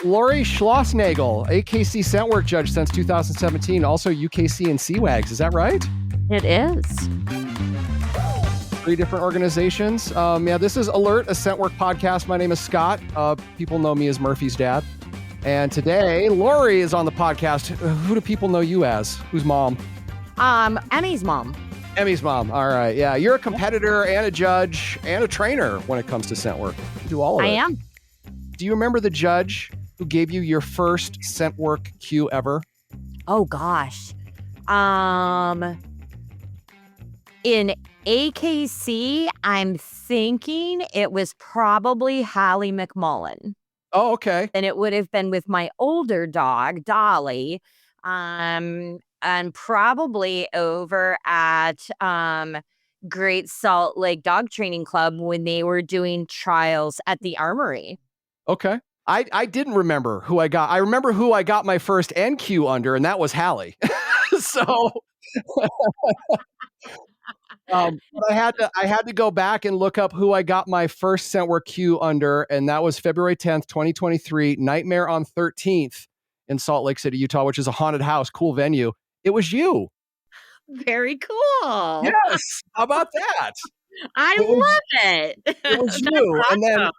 Laurie Schlossnagle, AKC Scent Work judge since 2017, also UKC and WAGS. Is that right? It is. 3 different organizations. This is Alert, a Scent Work podcast. My name is Scot. People know me as Murphy's dad. And today, Laurie is on the podcast. Who do people know you as? Whose mom? Emmy's mom. Emmy's mom. All right. Yeah. You're a competitor and a judge and a trainer when it comes to scent work. You do all of it. I am. Do you remember the judge who gave you your first scent work cue ever? Oh, gosh. In AKC, I'm thinking it was probably Hallie McMullen. Oh, okay. And it would have been with my older dog, Dolly, and probably over at Great Salt Lake Dog Training Club when they were doing trials at the Armory. Okay. I didn't remember who I got. I remember who I got my first NQ under, and that was Hallie. So but I had to go back and look up who I got my first scent work cue under, and that was February 10th, 2023, Nightmare on 13th in Salt Lake City, Utah, which is a haunted house, cool venue. It was you. Very cool. Yes. How about that? I love it. It was you. Awesome. And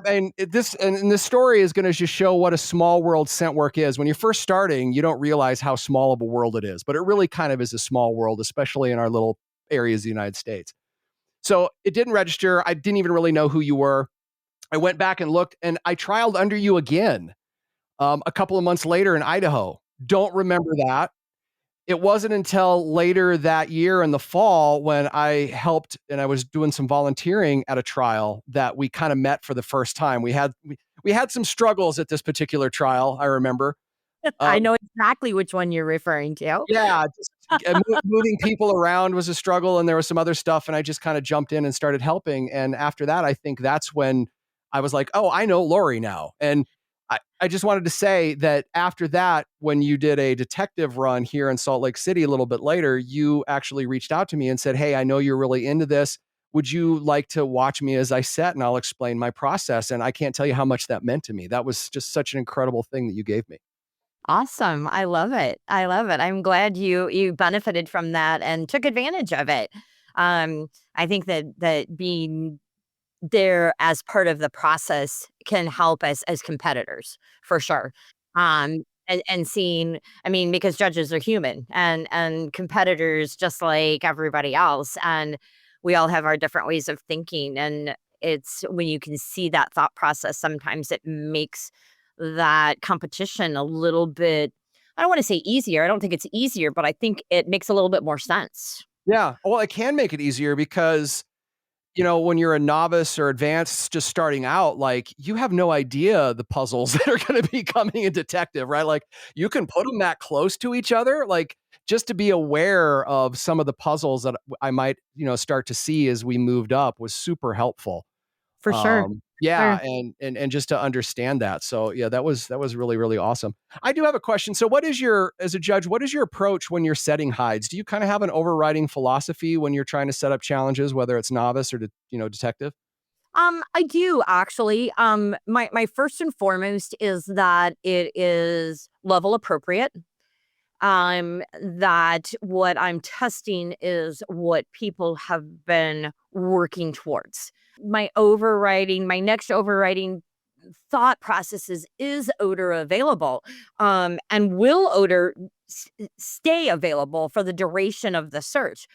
then this story is going to just show what a small world scent work is. When you're first starting, you don't realize how small of a world it is, but it really kind of is a small world, especially in our little areas of the United States. So it didn't register. I didn't even really know who you were. I went back and looked, and I trialed under you again a couple of months later in Idaho. Don't remember that. It wasn't until later that year in the fall when I helped and I was doing some volunteering at a trial that we kind of met for the first time. We had some struggles at this particular trial, I remember. I know exactly which one you're referring to. Yeah, just moving people around was a struggle, and there was some other stuff, and I just kind of jumped in and started helping. And after that, I think that's when I was like, oh, I know Laurie now. And I just wanted to say that after that, when you did a detective run here in Salt Lake City a little bit later, you actually reached out to me and said, hey, I know you're really into this. Would you like to watch me as I set, and I'll explain my process? And I can't tell you how much that meant to me. That was just such an incredible thing that you gave me. Awesome. I love it. I'm glad you benefited from that and took advantage of it. I think that being there as part of the process can help us as competitors for sure. And seeing, because judges are human and competitors just like everybody else. And we all have our different ways of thinking. And it's when you can see that thought process, sometimes it makes that competition a little bit, I don't want to say easier. I don't think it's easier, but I think it makes a little bit more sense. Yeah. Well, it can make it easier because when you're a novice or advanced just starting out, like you have no idea the puzzles that are going to be coming in detective, right? Like you can put them that close to each other, like just to be aware of some of the puzzles that I might, start to see as we moved up was super helpful. For sure. Yeah. Sure. And just to understand that. So yeah, that was really, really awesome. I do have a question. So as a judge, what is your approach when you're setting hides? Do you kind of have an overriding philosophy when you're trying to set up challenges, whether it's novice or, detective? I do actually. My first and foremost is that it is level appropriate. That what I'm testing is what people have been working towards. My next overriding thought processes is odor available? And will odor stay available for the duration of the search?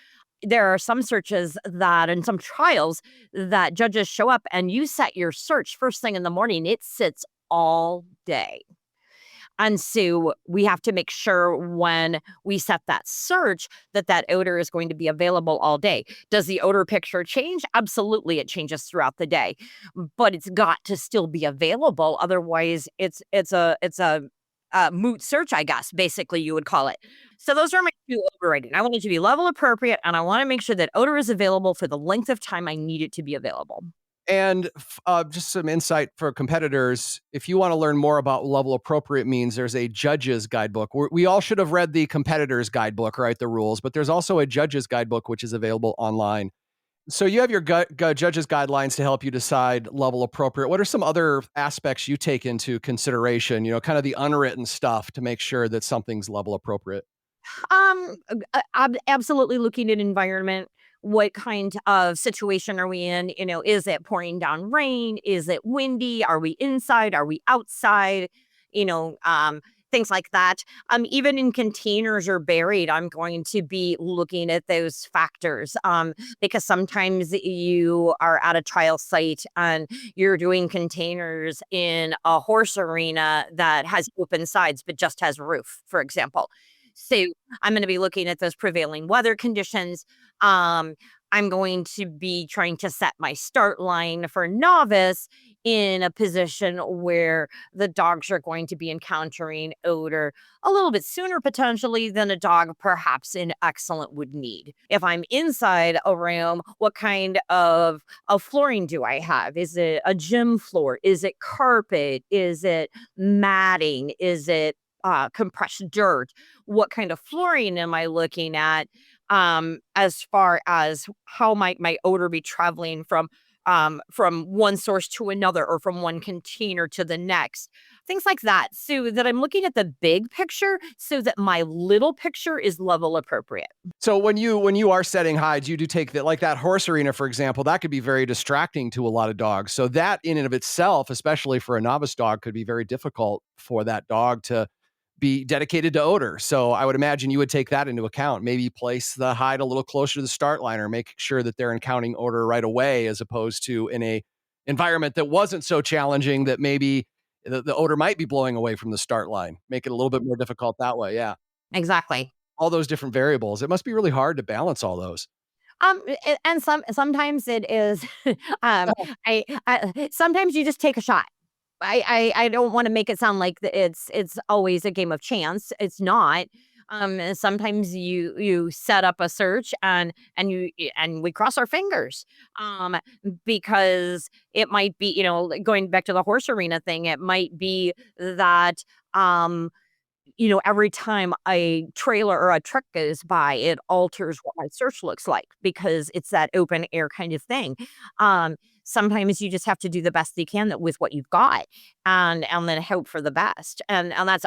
There are some searches that, and some trials that judges show up and you set your search first thing in the morning, it sits all day. And so we have to make sure when we set that search that odor is going to be available all day. Does the odor picture change? Absolutely, it changes throughout the day, but it's got to still be available. Otherwise, it's a moot search, I guess, basically you would call it. So those are my 2 overriding. I want it to be level appropriate, and I want to make sure that odor is available for the length of time I need it to be available. And just some insight for competitors. If you want to learn more about level appropriate means, there's a judge's guidebook. We all should have read the competitor's guidebook, right? The rules, but there's also a judge's guidebook, which is available online. So you have your judges guidelines to help you decide level appropriate. What are some other aspects you take into consideration? Kind of the unwritten stuff to make sure that something's level appropriate. Absolutely looking at environment. What kind of situation are we in? Is it pouring down rain? Is it windy? Are we inside? Are we outside? You know, um, Things like that. Even in containers or buried, I'm going to be looking at those factors. Because sometimes you are at a trial site and you're doing containers in a horse arena that has open sides but just has roof, for example. So I'm going to be looking at those prevailing weather conditions. Um, I'm going to be trying to set my start line for novice in a position where the dogs are going to be encountering odor a little bit sooner potentially than a dog perhaps in excellent would need. If I'm inside a room, what kind of flooring do I have? Is it a gym floor? Is it carpet? Is it matting? Is it compressed dirt? What kind of flooring am I looking at, as far as how might my odor be traveling from one source to another or from one container to the next? Things like that, so that I'm looking at the big picture so that my little picture is level appropriate. So when you are setting hides, you do take that, like that horse arena, for example, that could be very distracting to a lot of dogs. So that in and of itself, especially for a novice dog, could be very difficult for that dog to be dedicated to odor. So I would imagine you would take that into account. Maybe place the hide a little closer to the start line, or make sure that they're encountering odor right away, as opposed to in a environment that wasn't so challenging that maybe the odor might be blowing away from the start line. Make it a little bit more difficult that way. Yeah. Exactly. All those different variables. It must be really hard to balance all those. And sometimes it is, um, I sometimes you just take a shot. I don't wanna make it sound like it's always a game of chance. It's not. Sometimes you set up a search and we cross our fingers, because it might be, like, going back to the horse arena thing, it might be that, um every time a trailer or a truck goes by, it alters what my search looks like because it's that open air kind of thing. Sometimes you just have to do the best you can with what you've got and then hope for the best. And that's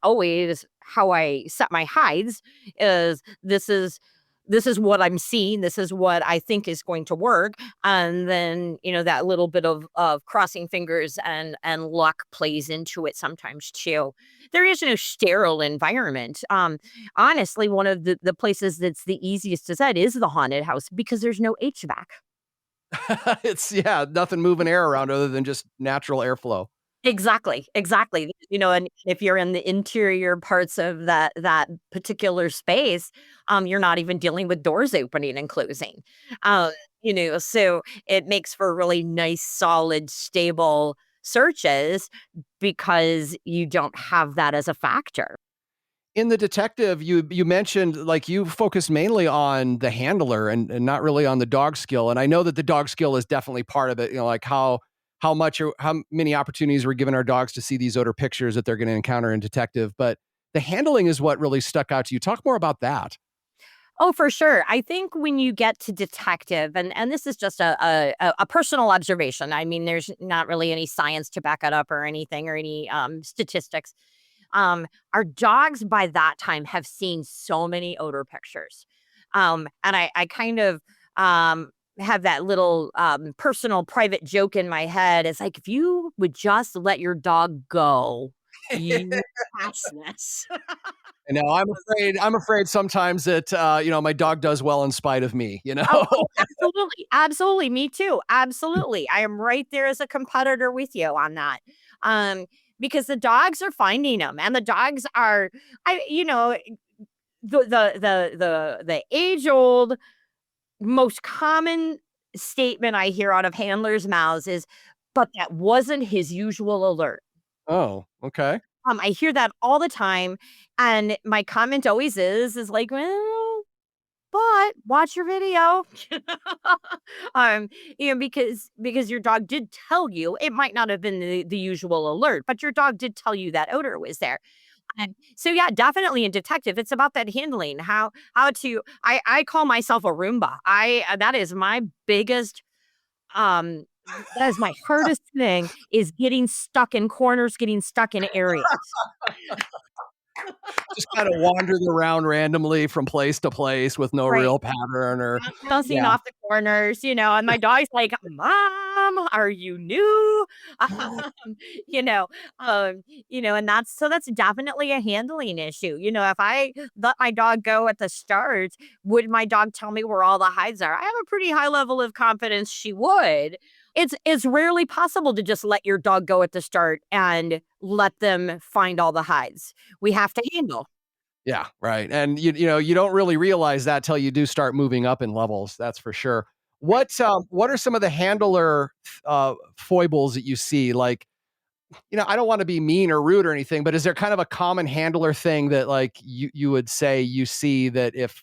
always how I set my hides is this is what I'm seeing, this is what I think is going to work. And then, that little bit of crossing fingers and luck plays into it sometimes too. There is no sterile environment. Honestly, one of the places that's the easiest to set is the haunted house because there's no HVAC. It's yeah, nothing moving air around other than just natural airflow. Exactly, exactly. And if you're in the interior parts of that particular space, you're not even dealing with doors opening and closing. Um, so it makes for really nice, solid, stable searches because you don't have that as a factor. In the detective, you mentioned, like, you focus mainly on the handler and not really on the dog skill, and I know that the dog skill is definitely part of it, like how many opportunities we're giving our dogs to see these odor pictures that they're gonna encounter in detective, but the handling is what really stuck out to you. Talk more about that. Oh, for sure. I think when you get to detective, and this is just a personal observation. I mean, there's not really any science to back it up or anything or any statistics. Our dogs by that time have seen so many odor pictures, and I kind of have that little personal private joke in my head. It's like if you would just let your dog go, you catch this. And now I'm afraid sometimes that, my dog does well in spite of me, you know? Oh, absolutely, absolutely, me too, absolutely. I am right there as a competitor with you on that, um, because the dogs are finding them, and the dogs are I you know, the age-old, most common statement I hear out of handlers' mouths is, "But that wasn't his usual alert." Oh, okay. I hear that all the time, and my comment always is like, "Well, but watch your video." Um, because your dog did tell you, it might not have been the usual alert, but your dog did tell you that odor was there. And so yeah, definitely in detective, it's about that handling. How to I call myself a Roomba. That is my biggest um that is my hardest thing is getting stuck in corners, getting stuck in areas. Just kind of wandering around randomly from place to place with no Right. real pattern or Bouncing yeah. off the corners, and my dog's like, "Mom, are you new?" Um, you know, and that's definitely a handling issue. If I let my dog go at the start, would my dog tell me where all the hides are? I have a pretty high level of confidence she would. It's rarely possible to just let your dog go at the start and let them find all the hides. We have to handle. Yeah, right. And you don't really realize that till you do start moving up in levels. That's for sure. Right. What are some of the handler foibles that you see? Like, I don't want to be mean or rude or anything, but is there kind of a common handler thing that like you would say you see that if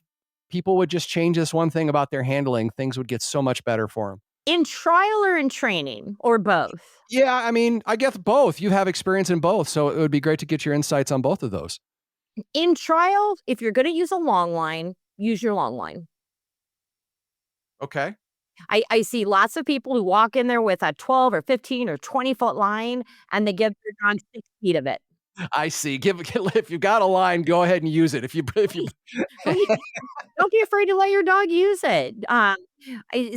people would just change this one thing about their handling, things would get so much better for them? In trial or in training or both? Yeah, I mean, I guess both. You have experience in both, so it would be great to get your insights on both of those. In trial, if you're gonna use a long line, use your long line. Okay. I see lots of people who walk in there with a 12 or 15 or 20-foot line, and they give their dog 6 feet of it. I see. If you've got a line, go ahead and use it. If you Right. Right. Don't be afraid to let your dog use it.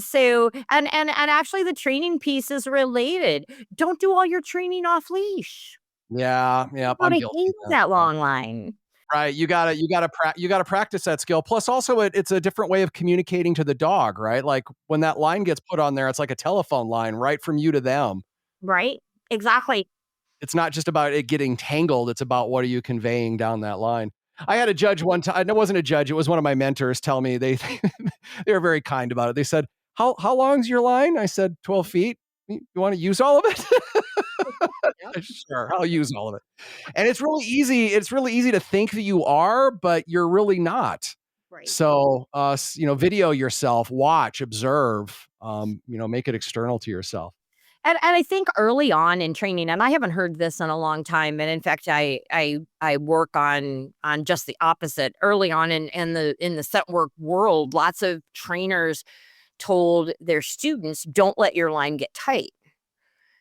So and actually the training piece is related. Don't do all your training off leash. Yeah, You yep, I'm gotta guilty handle of that. that Yeah. long line. Right, you gotta practice that skill. Plus, also, it's a different way of communicating to the dog, right? Like when that line gets put on there, it's like a telephone line, right from you to them. Right? Exactly. It's not just about it getting tangled, it's about what are you conveying down that line. I had a judge one time. It wasn't a judge, it was one of my mentors tell me they they were very kind about it. They said, "How long's your line?" I said, 12 feet. You wanna use all of it?" Yep. Sure, I'll use all of it. And it's really easy to think that you are, but you're really not. Right. So, video yourself, watch, observe, make it external to yourself. And I think early on in training, and I haven't heard this in a long time, and in fact, I work on just the opposite. Early on in the scent work world, lots of trainers told their students, "Don't let your line get tight.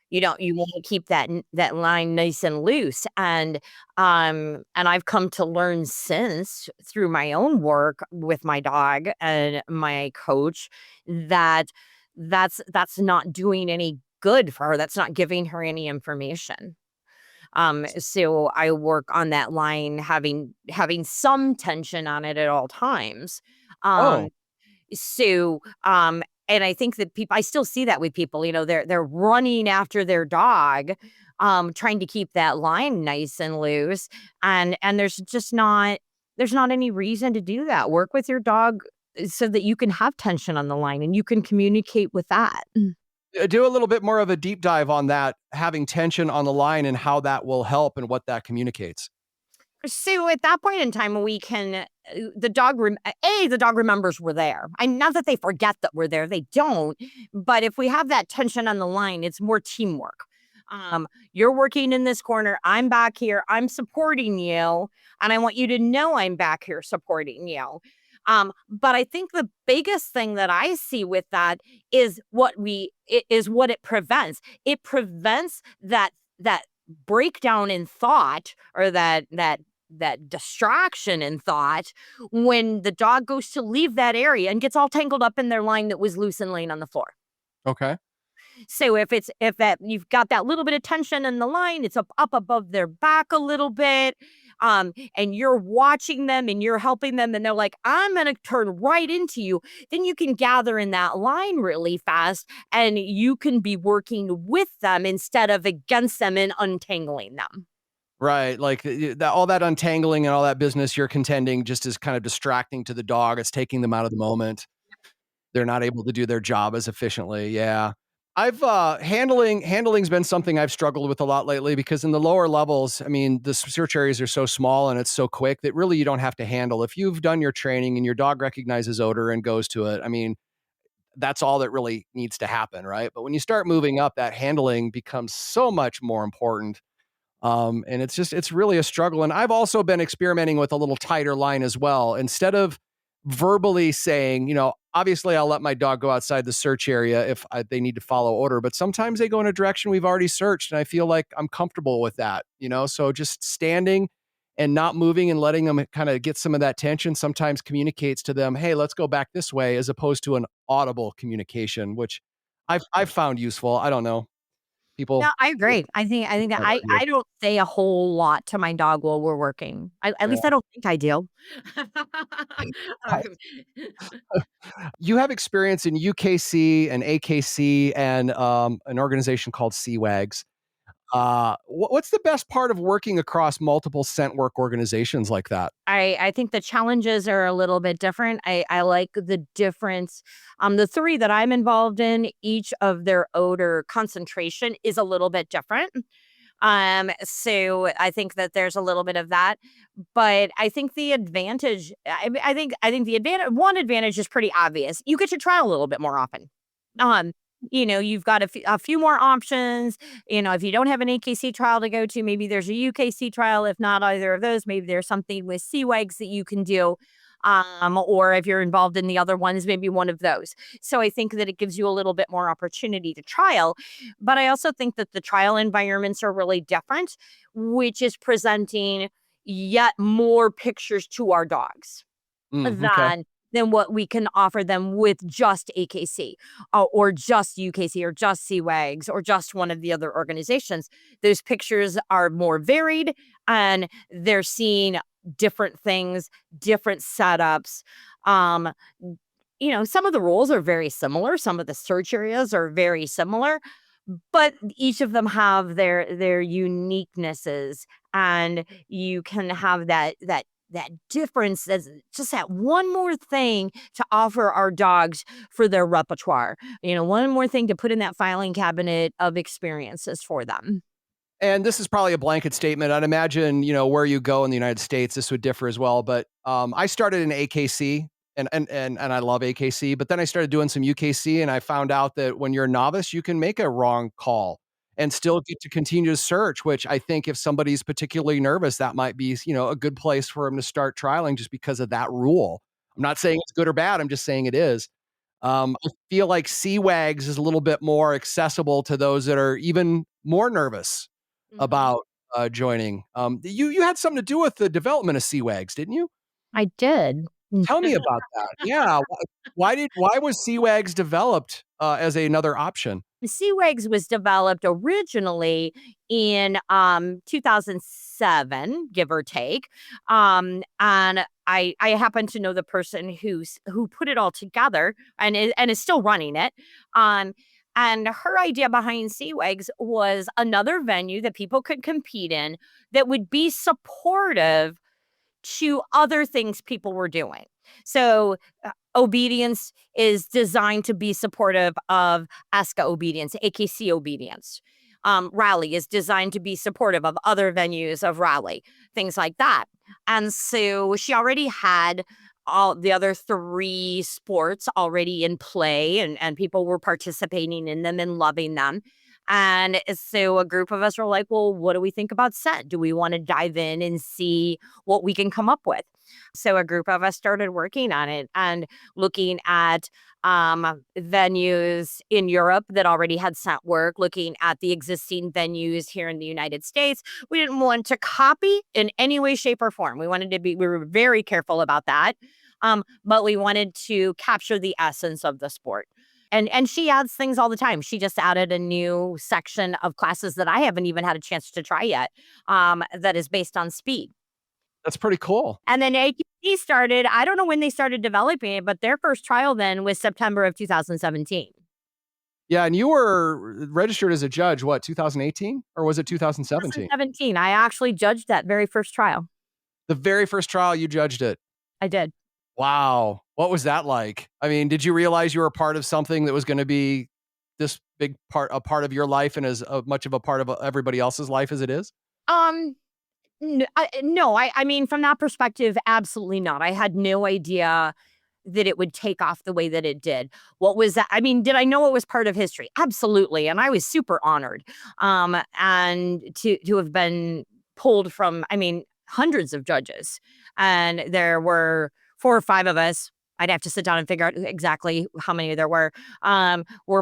You want to keep that line nice and loose." And I've come to learn since through my own work with my dog and my coach that that's not doing any good for her. That's not giving her any information. So I work on that line having some tension on it at all times. Um, Oh, so, and I think that I still see that with people, they're running after their dog, trying to keep that line nice and loose. And there's not any reason to do that. Work with your dog so that you can have tension on the line and you can communicate with that. do a little bit more of a deep dive on that, having tension on the line and how that will help and what that communicates. So at that point in time, we can the dog remembers we're there. And not that they forget that we're there, they don't. But if we have that tension on the line, it's more teamwork. You're working in this corner, I'm back here, I'm supporting you, and I want you to know I'm back here supporting you. But I think the biggest thing that I see with that is what it prevents. It prevents that breakdown in thought or that distraction in thought when the dog goes to leave that area and gets all tangled up in their line that was loose and laying on the floor. Okay. So if that you've got that little bit of tension in the line, it's up above their back a little bit, and you're watching them and you're helping them, and they're like, "I'm gonna turn right into you." Then you can gather in that line really fast, and you can be working with them instead of against them and untangling them. Right, like, all that untangling and all that business you're contending just is kind of distracting to the dog, it's taking them out of the moment. They're not able to do their job as efficiently, yeah. Handling's been something I've struggled with a lot lately because in the lower levels, I mean, the search areas are so small and it's so quick that really you don't have to handle. If you've done your training and your dog recognizes odor and goes to it, I mean, that's all that really needs to happen, right? But when you start moving up, that handling becomes so much more important. And it's really a struggle. And I've also been experimenting with a little tighter line as well. Instead of verbally saying, obviously I'll let my dog go outside the search area if they need to follow order, but sometimes they go in a direction we've already searched. And I feel like I'm comfortable with that, so just standing and not moving and letting them kind of get some of that tension sometimes communicates to them, hey, let's go back this way, as opposed to an audible communication, which I've found useful. I don't know. No, People I agree. I think that kind of argue. I don't say a whole lot to my dog while we're working. At Yeah. least I don't think I do. Um, You have experience in UKC and AKC and an organization called CWAGS. What's the best part of working across multiple scent work organizations like that? I think the challenges are a little bit different. I like the difference. The 3 that I'm involved in, each of their odor concentration is a little bit different. So I think that there's a little bit of that, but I think the advantage, I think the advantage, one advantage is pretty obvious. You get to try a little bit more often. Um, you've got a few more options. If you don't have an AKC trial to go to, maybe there's a UKC trial. If not either of those, maybe there's something with CWAGs that you can do. Or if you're involved in the other ones, maybe one of those. So I think that it gives you a little bit more opportunity to trial. But I also think that the trial environments are really different, which is presenting yet more pictures to our dogs Okay. than what we can offer them with just AKC, or just UKC or just CWAGs or just one of the other organizations. Those pictures are more varied and they're seeing different things, different setups. Um, some of the roles are very similar, some of the search areas are very similar, but each of them have their uniquenesses, and you can have that difference as just that one more thing to offer our dogs for their repertoire. One more thing to put in that filing cabinet of experiences for them. And this is probably a blanket statement. I'd imagine, where you go in the United States, this would differ as well. But I started in AKC and I love AKC, but then I started doing some UKC and I found out that when you're a novice, you can make a wrong call and still get to continue to search, which I think if somebody's particularly nervous, that might be, a good place for them to start trialing just because of that rule. I'm not saying it's good or bad. I'm just saying it is. I feel like CWAGs is a little bit more accessible to those that are even more nervous Mhm. about, joining. You had something to do with the development of CWAGs, didn't you? I did. Tell me about that. Yeah, why was CWAGs developed, as another option? CWAGS was developed originally in 2007, give or take. And I happen to know the person who put it all together and is still running it. Um, and her idea behind CWAGS was another venue that people could compete in that would be supportive to other things people were doing. So, obedience is designed to be supportive of ASCA obedience, AKC obedience. Rally is designed to be supportive of other venues of rally, things like that. And so she already had all the other 3 sports already in play, and people were participating in them and loving them. And so a group of us were like, well, what do we think about set? Do we want to dive in and see what we can come up with? So a group of us started working on it and looking at venues in Europe that already had scent work, looking at the existing venues here in the United States. We didn't want to copy in any way, shape, or form. We were very careful about that. But we wanted to capture the essence of the sport. And she adds things all the time. She just added a new section of classes that I haven't even had a chance to try yet, that is based on speed. That's pretty cool. And then ATC started, I don't know when they started developing it, but their first trial then was September of 2017. Yeah, and you were registered as a judge, what, 2018? Or was it 2017? 2017, I actually judged that very first trial. The very first trial you judged it. I did. Wow. What was that like? I mean, did you realize you were a part of something that was gonna be this big part a part of your life and as much of a part of everybody else's life as it is? Um, no, I mean, from that perspective, absolutely not. I had no idea that it would take off the way that it did. What was that? I mean, did I know it was part of history? Absolutely. And I was super honored. And to have been pulled from, I mean, hundreds of judges. And there were 4 or 5 of us. I'd have to sit down and figure out exactly how many there were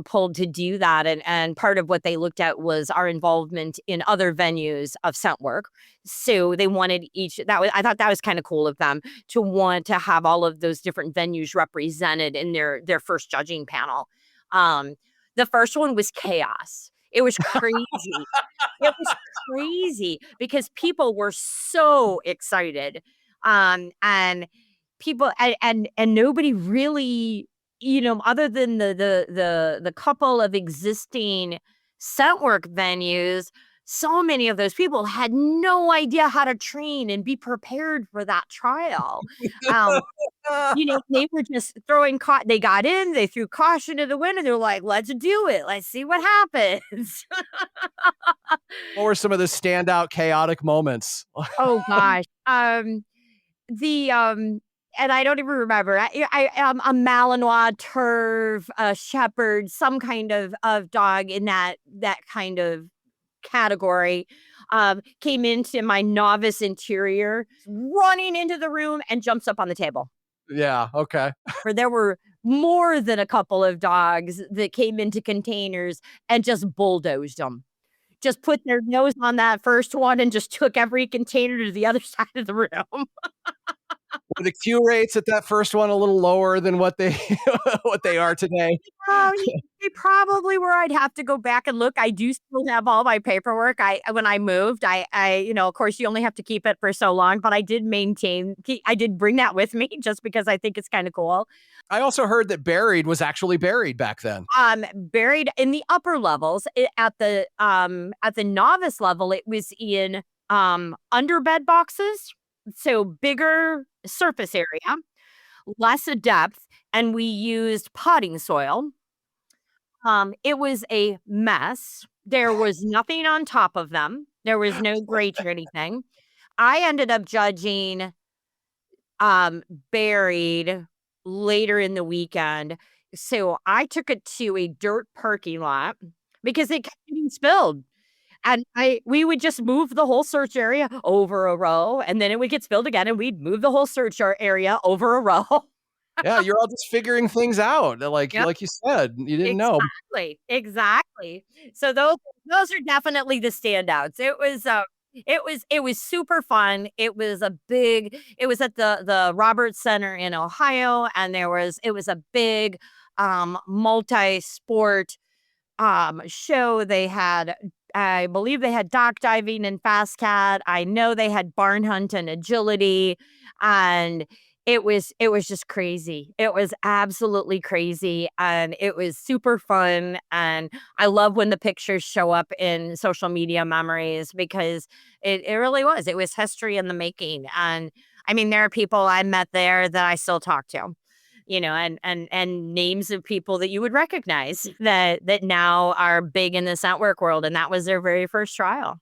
pulled to do that. And part of what they looked at was our involvement in other venues of scent work. So they wanted I thought that was kind of cool of them to want to have all of those different venues represented in their first judging panel. The first one was chaos. It was crazy. It was crazy because people were so excited. And people and nobody really, other than the couple of existing scent work venues, so many of those people had no idea how to train and be prepared for that trial. Um, they were just throwing they got in, they threw caution to the wind, and they're like, "Let's do it. Let's see what happens." What were some of the standout chaotic moments? Oh gosh. The and I don't even remember. I am a Malinois, Turf, a Shepherd, some kind of dog in that kind of category. Came into my novice interior, running into the room and jumps up on the table. Yeah, okay. Where there were more than a couple of dogs that came into containers and just bulldozed them. Just put their nose on that first one and just took every container to the other side of the room. Were the Q rates at that first one a little lower than what they what they are today? Oh, they probably were. I'd have to go back and look. I do still have all my paperwork. When I moved, of course, you only have to keep it for so long, but I did I did bring that with me just because I think it's kind of cool. I also heard that buried was actually buried back then. Buried in the upper levels at the novice level, it was in under bed boxes, so bigger surface area, less depth, and we used potting soil. It was a mess. There was nothing on top of them. There was no grate or anything. I ended up judging buried later in the weekend. So I took it to a dirt parking lot because it kept getting spilled. And we would just move the whole search area over a row, and then it would get spilled again, and we'd move the whole search area over a row. Yeah, you're all just figuring things out. Like Yep. like you said, you didn't know. Exactly. So those are definitely the standouts. It was super fun. It was at the Roberts Center in Ohio, and it was a big multi-sport show. I believe they had dock diving and fast cat. I know they had barn hunt and agility, and it was just crazy. It was absolutely crazy, and it was super fun. And I love when the pictures show up in social media memories because it really was. It was history in the making. And I mean, there are people I met there that I still talk to. And names of people that you would recognize that now are big in the scent work world, and that was their very first trial.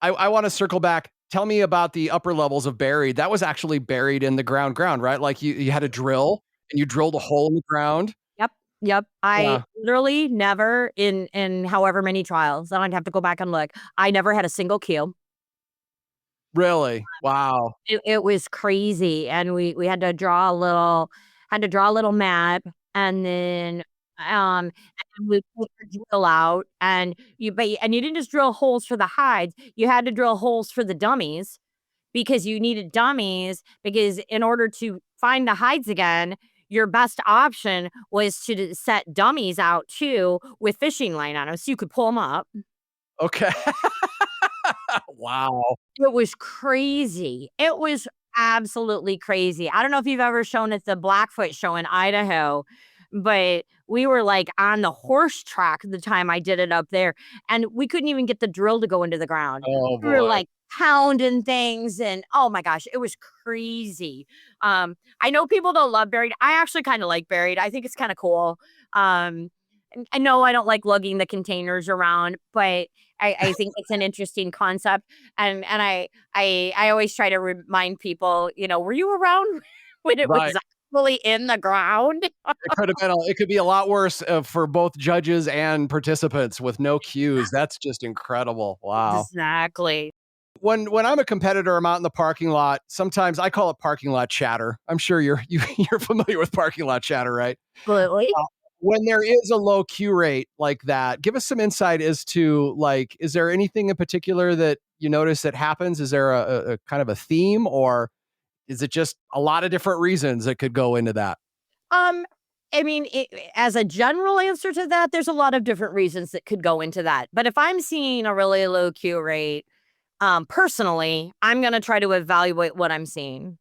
I want to circle back. Tell me about the upper levels of buried. That was actually buried in the ground, right? Like you had a drill and you drilled a hole in the ground. Yep, yep. I Yeah. literally never in however many trials, and I'd have to go back and look. I never had a single kill. Really? Wow. It was crazy, and we had to draw a little map, and then, um, and we put the drill out, and you didn't just drill holes for the hides, you had to drill holes for the dummies, because you needed dummies, because in order to find the hides again, your best option was to set dummies out too with fishing line on them so you could pull them up. Okay. Wow. It was crazy. It was absolutely crazy. I don't know if you've ever shown at the Blackfoot show in Idaho, but we were, like, on the horse track the time I did it up there, and we couldn't even get the drill to go into the ground. Oh We were, boy. like, pounding things, and oh my gosh, it was crazy. I know people don't love buried. I actually kinda like buried. I think it's kinda cool. And I know I don't like lugging the containers around, but I think it's an interesting concept. And I always try to remind people, were you around when it was Right. actually in the ground. It could be a lot worse for both judges and participants with no cues. That's just incredible. Wow. Exactly. When I'm a competitor, I'm out in the parking lot. Sometimes I call it parking lot chatter. I'm sure you're familiar with parking lot chatter, right? Absolutely. Uh, when there is a low Q rate like that, give us some insight as to like, is there anything in particular that you notice that happens? Is there a kind of a theme, or is it just a lot of different reasons that could go into that? Um, I mean, as a general answer to that, there's a lot of different reasons that could go into that. But if I'm seeing a really low Q rate, personally, I'm going to try to evaluate what I'm seeing.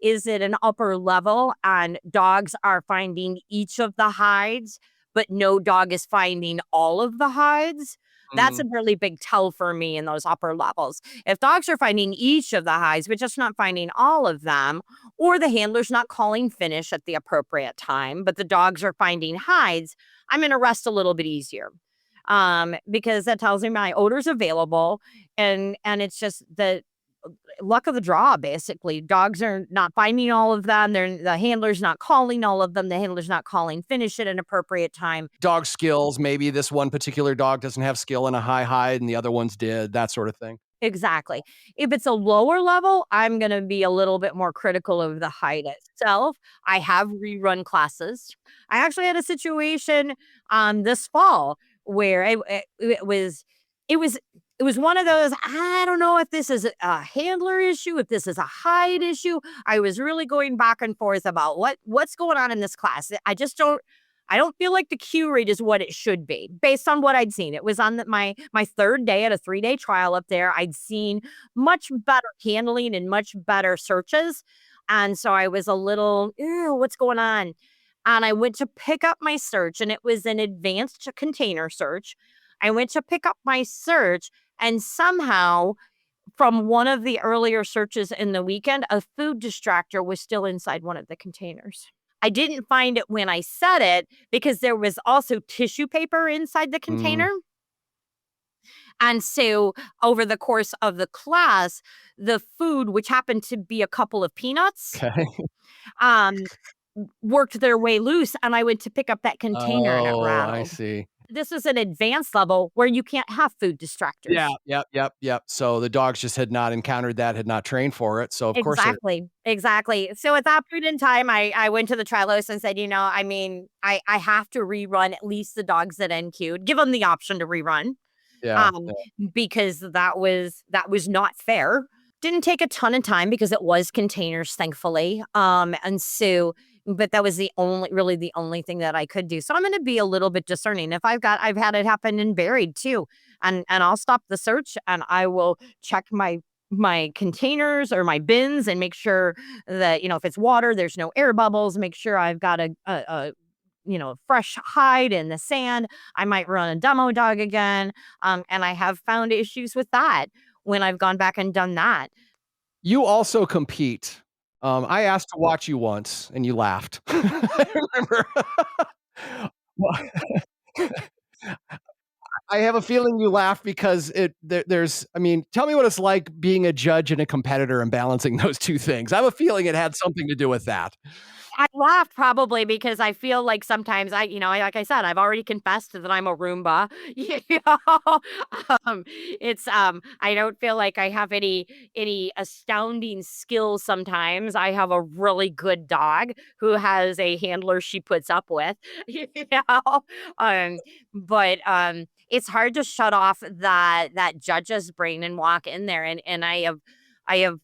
Is it an upper level and dogs are finding each of the hides, but no dog is finding all of the hides? That's Mm, a really big tell for me in those upper levels. If dogs are finding each of the hides, but just not finding all of them, or the handler's not calling finish at the appropriate time, but the dogs are finding hides, I'm going to rest a little bit easier. Because that tells me my odor's available, and it's just the luck of the draw, basically. Dogs are not finding all of them. The handler's not calling all of them. The handler's not calling finish at an appropriate time. dog skills. Maybe this one particular dog doesn't have skill in a high hide and the other ones did, that sort of thing. Exactly. If it's a lower level, I'm going to be a little bit more critical of the height itself. I have rerun classes. I actually had a situation this fall where it was it was one of those, I don't know if this is a handler issue, if this is a height issue. I was really going back and forth about what's going on in this class. I don't feel like the Q rate is what it should be based on what I'd seen. It was on my third day at a 3-day trial up there. I'd seen much better handling and much better searches. And so I was a little, ew, what's going on? And I went to pick up my search, and it was an advanced container search. I went to pick up my search, and somehow from one of the earlier searches in the weekend, a food distractor was still inside one of the containers. I didn't find it when I said it because there was also tissue paper inside the Mm, container. And so over the course of the class, the food, which happened to be a couple of peanuts, okay. um, worked their way loose. And I went to pick up that container and it Oh, I rattled. see. This is an advanced level where you can't have food Yeah, distractors. yep, yep, yep. So the dogs just had not encountered that, had not trained for it. So of course they're Exactly, exactly. So at that point in time, I went to the trialist and said, I mean, I have to rerun at least the dogs that NQ'd, give them the option to rerun, yeah, um, yeah. because that was not fair. Didn't take a ton of time because it was containers, thankfully. And so, but that was the only thing that I could do. So I'm going to be a little bit discerning. If I've had it happen in buried too, and I'll stop the search and I will check my containers or my bins and make sure that if it's water, there's no air bubbles. Make sure I've got a fresh hide in the sand. I might run a demo dog again. And I have found issues with that when I've gone back and done that. You also compete. I asked to watch you once and you laughed. I remember. Well, I have a feeling you laughed because there's I mean, tell me what it's like being a judge and a competitor and balancing those 2 things. I have a feeling it had something to do with that. I laughed probably because I feel like sometimes like I said, I've already confessed that I'm a Roomba. You know, I don't feel like I have any astounding skills. Sometimes I have a really good dog who has a handler she puts up with. You know, um, but it's hard to shut off that judge's brain and walk in there, and I have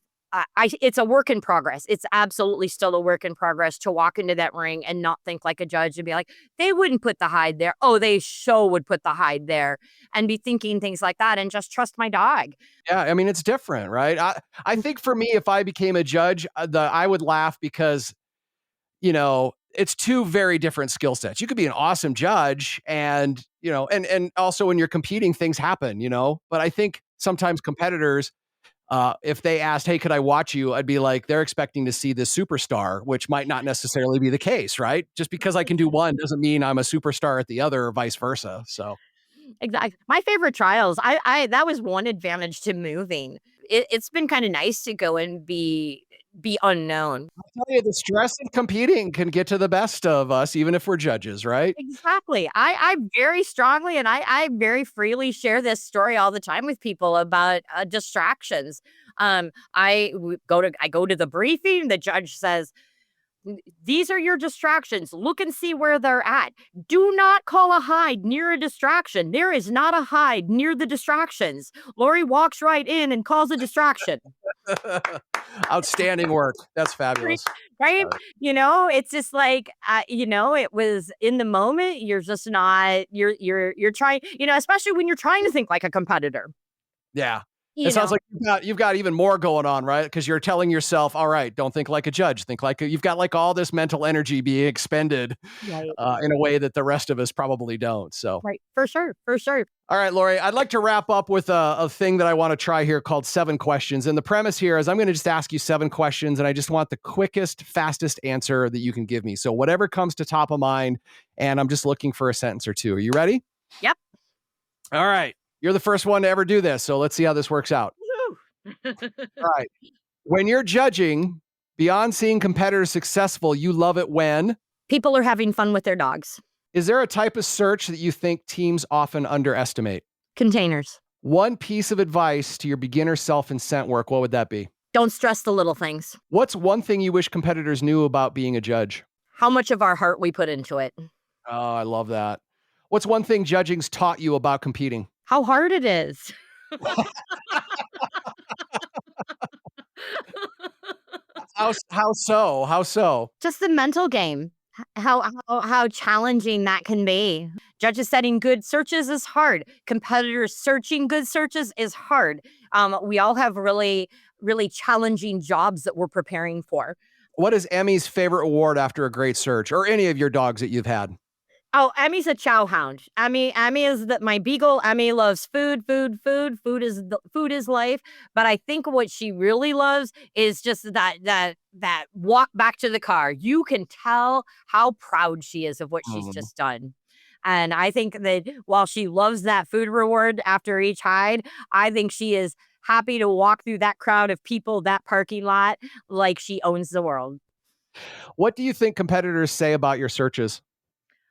it's a work in progress. It's absolutely still a work in progress to walk into that ring and not think like a judge and be like, they wouldn't put the hide there. Oh, they would put the hide there, and be thinking things like that and just trust my dog. Yeah, I mean, it's different, right? I think for me, if I became a judge, I would laugh because, it's 2 very different skill sets. You could be an awesome judge and, and also when you're competing, things happen, but I think sometimes competitors, if they asked, "Hey, could I watch you?" I'd be like, they're expecting to see this superstar, which might not necessarily be the case, right? Just because I can do one doesn't mean I'm a superstar at the other or vice versa. So, Exactly. My favorite trials, I that was one advantage to moving. It's been kind of nice to go and be be unknown. I'll tell you, the stress of competing can get to the best of us, even if we're judges, right? Exactly. I very strongly and I very freely share this story all the time with people about distractions. I go to the briefing. The judge says, These are your distractions. Look and see where they're at. Do not call a hide near a distraction. There is not a hide near the distractions. Laurie walks right in and calls a distraction. Outstanding work. That's Right? fabulous. Right? It's just like, it was in the moment. You're just not, you're trying, especially when you're trying to think like a competitor, Yeah. you It sounds know? like you've got even more going on, right? Because you're telling yourself, all right, don't think like a judge. Think like you've got like all this mental energy being expended Right. in a way that the rest of us probably don't. So, Right. For sure. For sure. all right, Laurie, I'd like to wrap up with a thing that I want to try here called 7 questions. And the premise here is I'm going to just ask you 7 questions, and I just want the quickest, fastest answer that you can give me. So whatever comes to top of mind, and I'm just looking for a sentence or two. Are you ready? Yep. All right. You're the first one to ever do this, so let's see how this works out. Woo. All right. When you're judging, beyond seeing competitors successful, you love it when? People are having fun with their dogs. Is there a type of search that you think teams often underestimate? Containers. One piece of advice to your beginner self in scent work, what would that be? Don't stress the little things. What's one thing you wish competitors knew about being a judge? How much of our heart we put into it. Oh, I love that. What's one thing judging's taught you about competing? How hard it is. How so? How so? Just the mental game. How challenging that can be. Judges setting good searches is hard. Competitors searching good searches is hard. We all have really, really challenging jobs that we're preparing for. What is Emmy's favorite award after a great search, or any of your dogs that you've had? Oh, Emmy's a chow hound. Emmy is my beagle. Emmy loves food, food, food. Food is life. But I think what she really loves is just that walk back to the car. You can tell how proud she is of what she's just done. And I think that while she loves that food reward after each hide, I think she is happy to walk through that crowd of people, that parking lot, like she owns the world. What do you think competitors say about your searches?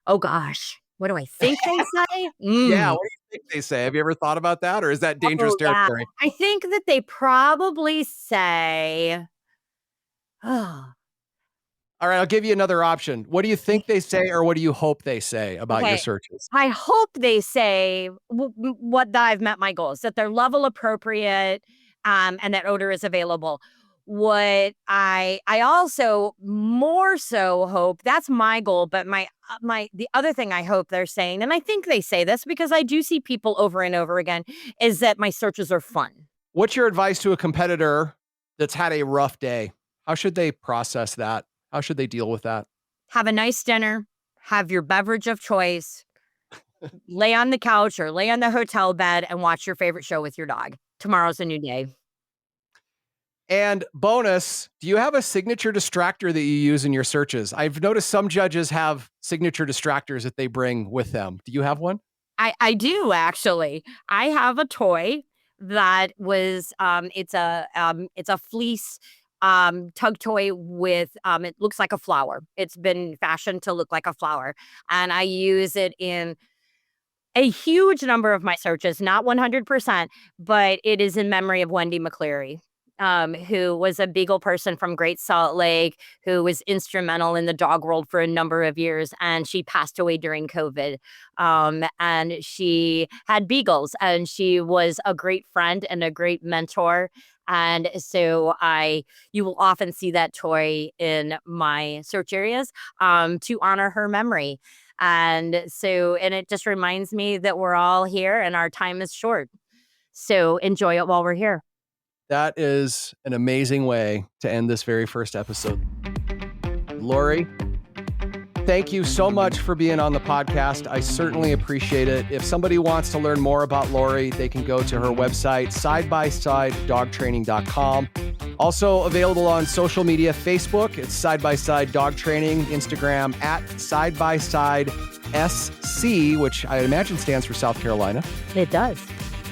Oh gosh, what do I think they say? Yeah, what do you think they say? Have you ever thought about that, or is that dangerous Oh, yeah. territory? I think that they probably say, oh, All right, I'll give you another option. What do you think they say, or what do you hope they say about your okay. searches? I hope they say what that I've met my goals, that they're level appropriate, and that odor is available. What I also more so hope that's my goal, but the other thing I hope they're saying, and I think they say this because I do see people over and over again, is that my searches are fun. What's your advice to a competitor that's had a rough day? How should they process that? How should they deal with that? Have a nice dinner, have your beverage of choice, lay on the couch or lay on the hotel bed and watch your favorite show with your dog. Tomorrow's a new day. And bonus, do you have a signature distractor that you use in your searches? I've noticed some judges have signature distractors that they bring with them. Do you have one? I do actually. I have a toy that was it's a fleece tug toy with it looks like a flower. It's been fashioned to look like a flower, and I use it in a huge number of my searches, not 100%, but it is in memory of Wendy McCleary, who was a beagle person from Great Salt Lake, who was instrumental in the dog world for a number of years. And she passed away during COVID. And she had beagles, and she was a great friend and a great mentor. And so you will often see that toy in my search areas to honor her memory. And it just reminds me that we're all here and our time is short. So enjoy it while we're here. That is an amazing way to end this very first episode. Laurie, thank you so much for being on the podcast. I certainly appreciate it. If somebody wants to learn more about Laurie, they can go to her website, sidebyside.dogtraining.com. Also available on social media, Facebook, it's Side by Side Dog Training, Instagram at SideBySideSC, which I imagine stands for South Carolina. It does.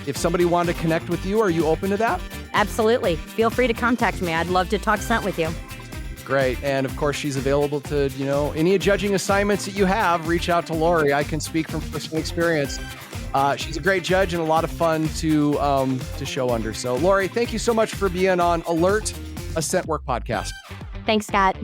If somebody wanted to connect with you, are you open to that? Absolutely. Feel free to contact me. I'd love to talk scent with you. Great. And of course, she's available to, any judging assignments that you have, reach out to Laurie. I can speak from personal experience. She's a great judge and a lot of fun to show under. So Laurie, thank you so much for being on Alert, a Scent Work podcast. Thanks, Scott.